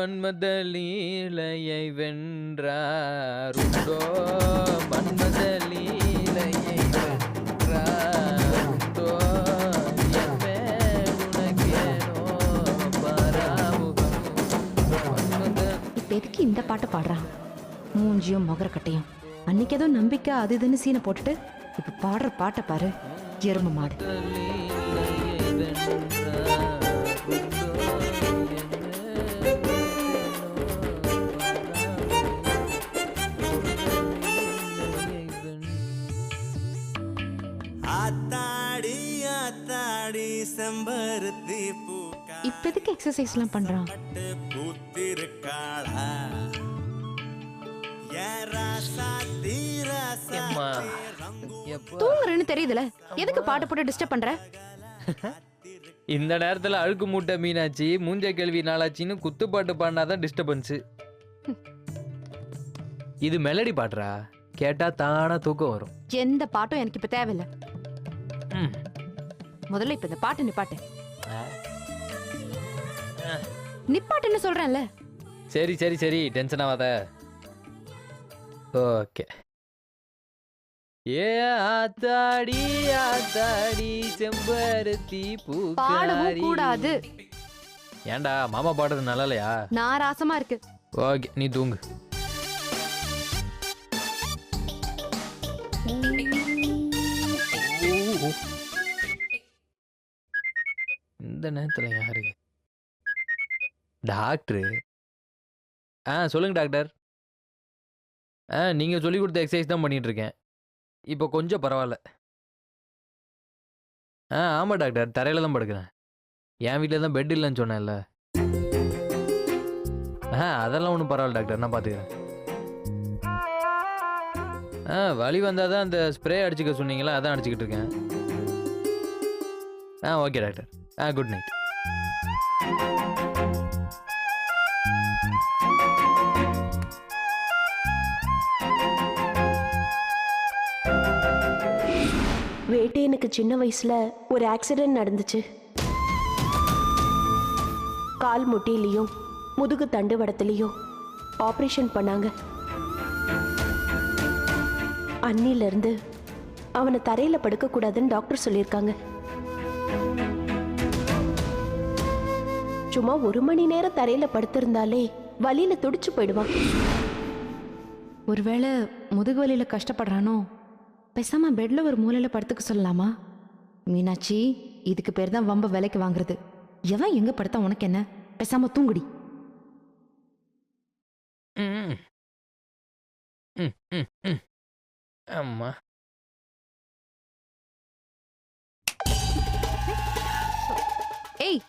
மன்மத லீலையை வென்றாருண்டோ மன்மத லீலையை வென்றாருண்டோ என் மேல் உனக்கேனோ பராமுகம் மன்மத. இப்ப எதுக்கு இந்த பாட்டு பாடுறான்? மூஞ்சியும் முகரக்கட்டையும். அன்னைக்கு ஏதோ நம்பிக்கை அது இதுன்னு சீனை போட்டுட்டு இப்ப பாடுற பாட்டை பாரு, எரும மாடு. இப்ப எதுக்கு எக்ஸசைஸ் எல்லாம் பண்றான்? தூங்குறேன்னு தெரியுதுல, எதுக்கு பாட்டு போட்டு டிஸ்டர்ப் பண்ற? இந்த நேரத்துல அழுக்கு மூட்டை மீனாட்சி மூஞ்ச கேள்வி நாளாச்சின்னு குத்து பாட்டு பாடினாதான் டிஸ்டர்பன்ஸ். இது மெலடி பாட்டுறா, கேட்டா தானா தூக்கம் வரும். எந்த பாட்டும் எனக்கு இப்ப தேவையில்ல. முதல்ல இப்ப இந்த பாட்டு நிப்பாட்டு. நிப்பாட்டுன்னு சொல்றேன்ல. சரி சரி சரி, டென்ஷன் ஆகாத. ஓகே. ஏ ஆத்தாடி ஆத்தாடி செம்பருத்தி பாடவும் கூடாது. ஏன்டா மாமா பாடுறது நல்லா இல்லையா? நான் ராசமா இருக்கு. ஓகே, நீ தூங்கு. இந்த நேரத்துல யாரு? டாக்டரு. சொல்லுங்க டாக்டர். நீங்க சொல்லி கொடுத்த எக்ஸசைஸ் தான் பண்ணிட்டு இருக்கேன். இப்போ கொஞ்சம் பரவாயில்ல. ஆமாம் டாக்டர், தரையில் தான் படுக்கிறேன். என் வீட்டில் தான் பெட் இல்லைன்னு சொன்னேன்ல. அதெல்லாம் ஒன்றும் பரவாயில்ல டாக்டர், நான் பார்த்துக்கிறேன். வலி வந்தால் தான் அந்த ஸ்ப்ரே அடிச்சுக்க சொன்னீங்களா, அதான் அடிச்சுக்கிட்டு இருக்கேன். Okay doctor. Good night. வேட்டையனுக்கு சின்ன வயசுல ஒரு ஆக்சிடென்ட் நடந்துச்சு. கால் முட்டிலையும் முதுகு தண்டுவடத்திலையும் ஆபரேஷன் பண்ணாங்க. அன்னில இருந்து அவனை தரையில படுக்க கூடாதுன்னு டாக்டர் சொல்லியிருக்காங்க. சும்மா 1 மணி நேரம் தரையில படுத்திருந்தாலே வலியில துடிச்சு போயிடுவான். ஒருவேளை முதுகு வலியில கஷ்டப்படுறானோ, பேசாம பெட்ல ஒரு மூலையில படுத்துக்க சொல்லலாமா? மீனாட்சி, இதுக்கு பேர் தான் வம்ப விலைக்கு வாங்குறது. எவன் எங்க படுத்தா உனக்கு என்ன? பேசாம தூங்குடி. அம்மா, ஏய்,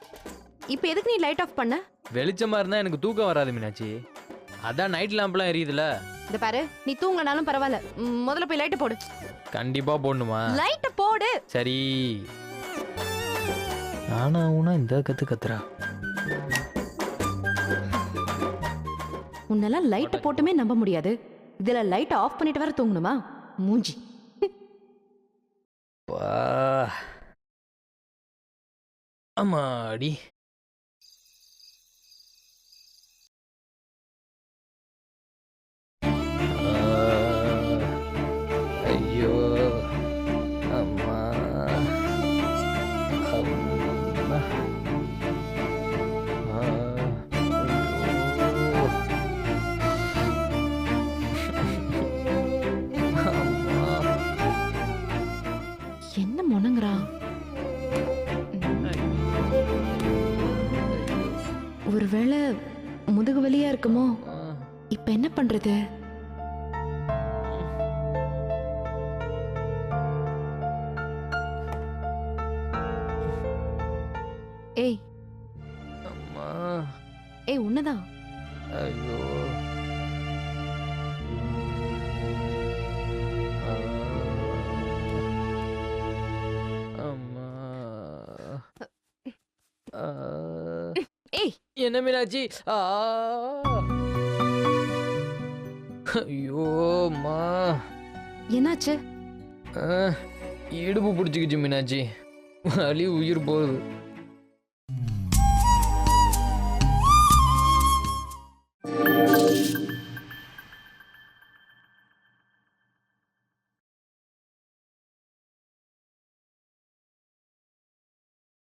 இப்ப எதுக்கு நீ லைட் ஆஃப் பண்ண? வெளிச்சமா இருந்தா எனக்கு தூக்கம் வராது மீனாட்சி. அதான் நைட் லேம்ப்லாம் எரியுதுல. இந்த பாரு, நீ தூங்கனாலும் பரவாயில்ல, முதல்ல போய் லைட் போடு. கண்டிப்பா போடணுமா? லைட் போடு. சரி. நானா உனா இந்த கத்துறா. உன்னெல்லாம் லைட் போட்டுமே நம்ப முடியாது. இதுல லைட் ஆஃப் பண்ணிட்டு வர தூங்கணுமா? மூஞ்சி. அம்மாடி. ஐயோ அம்மா, அம்மா. என்ன முனங்குறான்? ஒருவேளை முதுகு வலியா இருக்குமோ? இப்ப என்ன பண்றது? ஏய் அம்மா, ஏய், உன்னதான். ஐயோ அம்மா. ஏய், என்ன மீனாட்சி? ஐயோ அம்மா, என்னாச்சு? இடுப்பு பிடிச்சிக்கிச்சு மீனாட்சி. வலி உயிர் போகுது.